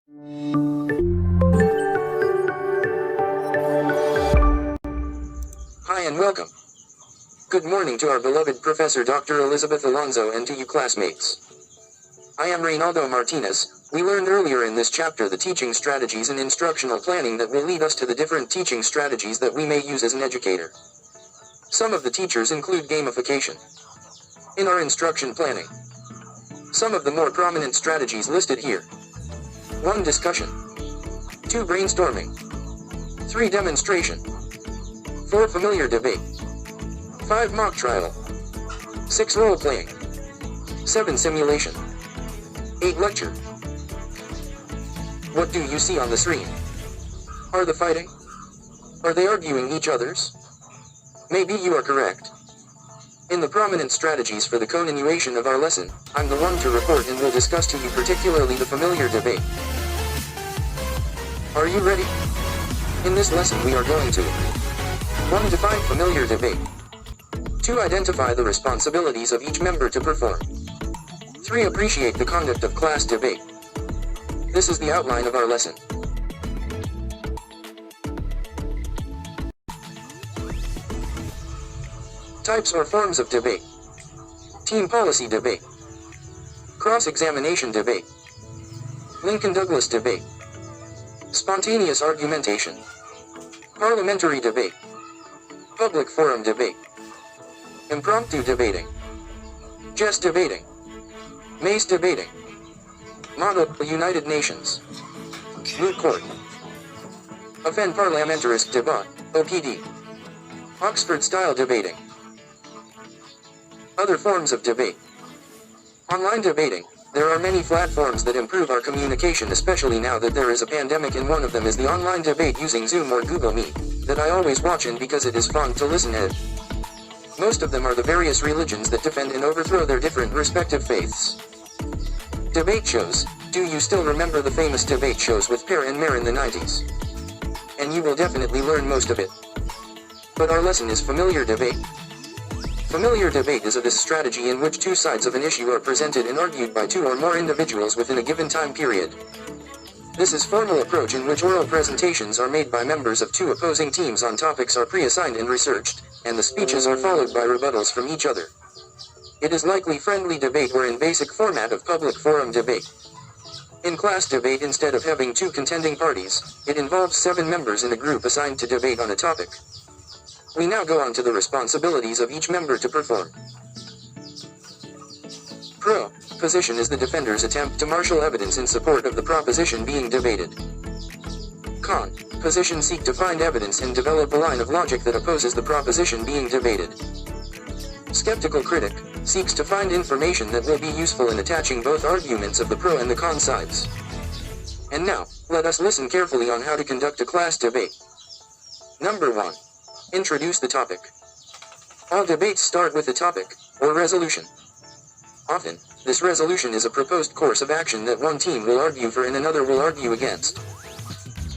Hi and welcome. Good morning to our beloved Professor Dr. Elizabeth Alonso and to you classmates. I am Reynaldo Martinez. We learned earlier in this chapter the teaching strategies and instructional planning that will lead us to the different teaching strategies that we may use as an educator. Some of the teachers include gamification in our instruction planning. Some of the more prominent strategies listed here. 1. Discussion. 2. Brainstorming. 3. Demonstration. 4. Familiar debate. 5. Mock trial. 6. Role-playing. 7. Simulation. 8. Lecture. What do you see on the screen? Are they fighting? Are they arguing each other's? Maybe you are correct. In the prominent strategies for the continuation of our lesson, I'm the one to report and will discuss to you particularly the familiar debate. Are you ready? In this lesson we are going to 1. Define familiar debate. 2. Identify the responsibilities of each member to perform. 3. Appreciate the conduct of class debate. This is the outline of our lesson. Types or forms of debate. Team policy debate. Cross-examination debate. Lincoln-Douglas debate. Spontaneous argumentation. Parliamentary debate. Public forum debate. Impromptu debating. Jest debating. Mace debating. Model the United Nations. Moot court. Offend parliamentarist debat, OPD. Oxford-style debating. Other forms of debate. Online debating. There are many platforms that improve our communication, especially now that there is a pandemic, and one of them is the online debate using Zoom or Google Meet, that I always watch in because it is fun to listen at. Most of them are the various religions that defend and overthrow their different respective faiths. Debate shows. Do you still remember the famous debate shows with Per and Mer in the 90s? And you will definitely learn most of it. But our lesson is familiar debate. Familiar debate is a strategy in which two sides of an issue are presented and argued by two or more individuals within a given time period. This is formal approach in which oral presentations are made by members of two opposing teams on topics are pre-assigned and researched, and the speeches are followed by rebuttals from each other. It is likely friendly debate or in basic format of public forum debate. In class debate, instead of having two contending parties, it involves 7 members in a group assigned to debate on a topic. We now go on to the responsibilities of each member to perform. Pro. Position is the defender's attempt to marshal evidence in support of the proposition being debated. Con. Position seek to find evidence and develop a line of logic that opposes the proposition being debated. Skeptical critic seeks to find information that will be useful in attaching both arguments of the pro and the con sides. And now, let us listen carefully on how to conduct a class debate. Number 1. Introduce the topic. All debates start with a topic, or resolution. Often, this resolution is a proposed course of action that one team will argue for and another will argue against.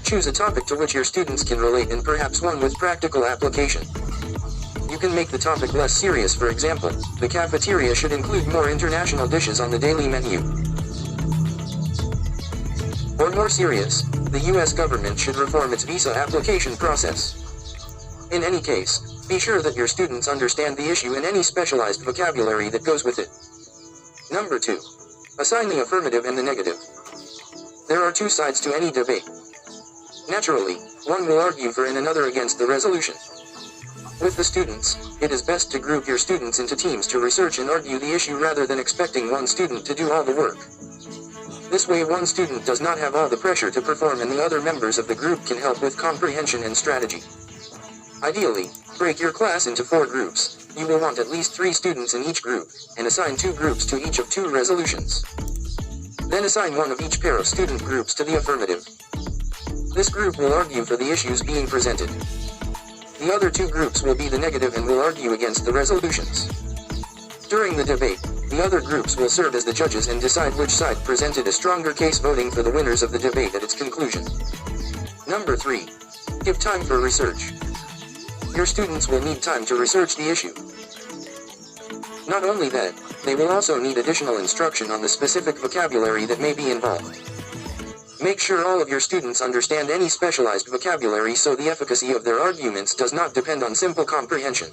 Choose a topic to which your students can relate and perhaps one with practical application. You can make the topic less serious, for example, the cafeteria should include more international dishes on the daily menu. Or more serious, the US government should reform its visa application process. In any case, be sure that your students understand the issue and any specialized vocabulary that goes with it. Number 2. Assign the affirmative and the negative. There are two sides to any debate. Naturally, one will argue for and another against the resolution. With the students, it is best to group your students into teams to research and argue the issue rather than expecting one student to do all the work. This way one student does not have all the pressure to perform and the other members of the group can help with comprehension and strategy. Ideally, break your class into 4 groups. You will want at least 3 students in each group, and assign 2 groups to each of 2 resolutions. Then assign one of each pair of student groups to the affirmative. This group will argue for the issues being presented. The other 2 groups will be the negative and will argue against the resolutions. During the debate, the other groups will serve as the judges and decide which side presented a stronger case, voting for the winners of the debate at its conclusion. Number 3. Give time for research. Your students will need time to research the issue. Not only that, they will also need additional instruction on the specific vocabulary that may be involved. Make sure all of your students understand any specialized vocabulary so the efficacy of their arguments does not depend on simple comprehension.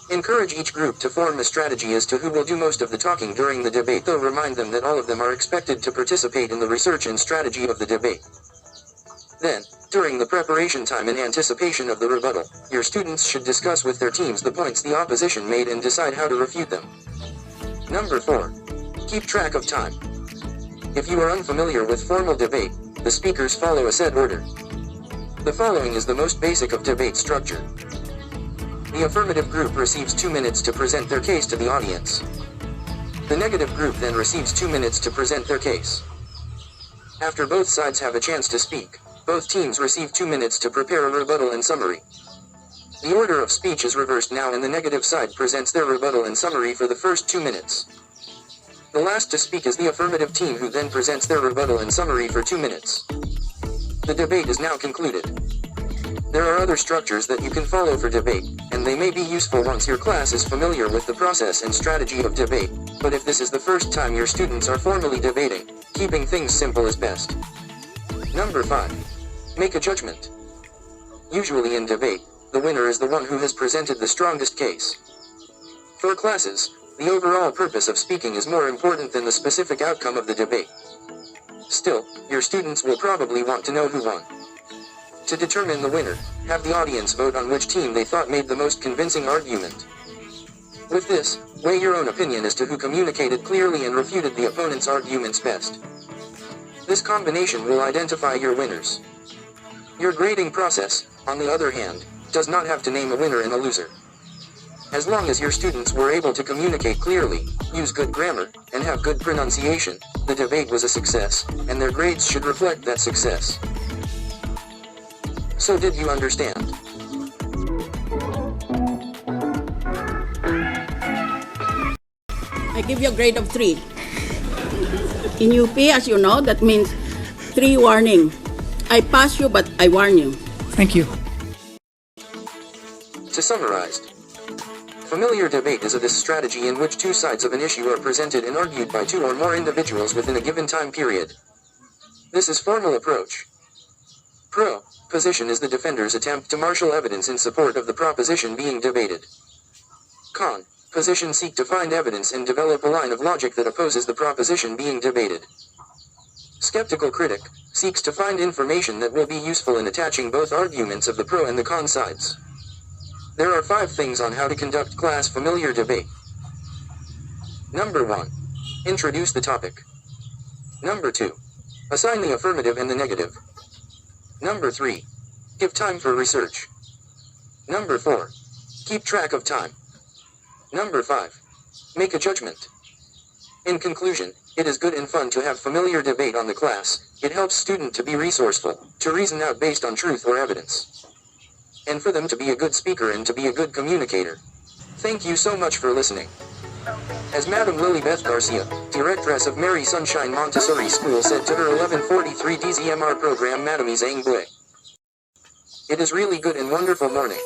Encourage each group to form a strategy as to who will do most of the talking during the debate, though remind them that all of them are expected to participate in the research and strategy of the debate. Then, during the preparation time in anticipation of the rebuttal, your students should discuss with their teams the points the opposition made and decide how to refute them. Number 4. Keep track of time. If you are unfamiliar with formal debate, the speakers follow a set order. The following is the most basic of debate structure. The affirmative group receives 2 minutes to present their case to the audience. The negative group then receives 2 minutes to present their case. After both sides have a chance to speak, both teams receive 2 minutes to prepare a rebuttal and summary. The order of speech is reversed now, and the negative side presents their rebuttal and summary for the first 2 minutes. The last to speak is the affirmative team, who then presents their rebuttal and summary for 2 minutes. The debate is now concluded. There are other structures that you can follow for debate, and they may be useful once your class is familiar with the process and strategy of debate, but if this is the first time your students are formally debating, keeping things simple is best. Number 5. Make a judgment. Usually in debate, the winner is the one who has presented the strongest case. For classes, the overall purpose of speaking is more important than the specific outcome of the debate. Still, your students will probably want to know who won. To determine the winner, have the audience vote on which team they thought made the most convincing argument. With this, weigh your own opinion as to who communicated clearly and refuted the opponent's arguments best. This combination will identify your winners. Your grading process, on the other hand, does not have to name a winner and a loser. As long as your students were able to communicate clearly, use good grammar, and have good pronunciation, the debate was a success, and their grades should reflect that success. So did you understand? I give you a grade of 3. In UP, as you know, that means 3 warning. I pass you, but I warn you. Thank you. To summarize, familiar debate is a strategy in which two sides of an issue are presented and argued by 2 or more individuals within a given time period. This is formal approach. Pro position is the defender's attempt to marshal evidence in support of the proposition being debated. Con position seek to find evidence and develop a line of logic that opposes the proposition being debated. Skeptical critic seeks to find information that will be useful in attaching both arguments of the pro and the con sides. There are 5 things on how to conduct class familiar debate. Number 1. Introduce the topic. Number 2. Assign the affirmative and the negative. Number 3. Give time for research. Number 4. Keep track of time. Number 5. Make a judgment. In conclusion, it is good and fun to have familiar debate on the class. It helps student to be resourceful, to reason out based on truth or evidence, and for them to be a good speaker and to be a good communicator. Thank you so much for listening. As Madam Lilybeth Garcia, Directress of Mary Sunshine Montessori School, said to her 1143 DZMR program, Madam Isang Bue, it is really good and wonderful morning.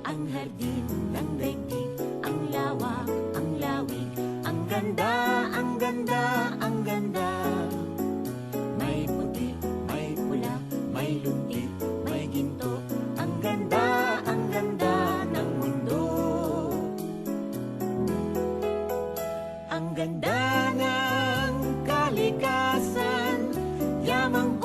Ang hardin ng daigdig, ang lawak, ang lawig, ang ganda, ang ganda, ang ganda. May puti, may pula, may lungkit, may ginto, ang ganda ng mundo. Ang ganda ng kalikasan, yamang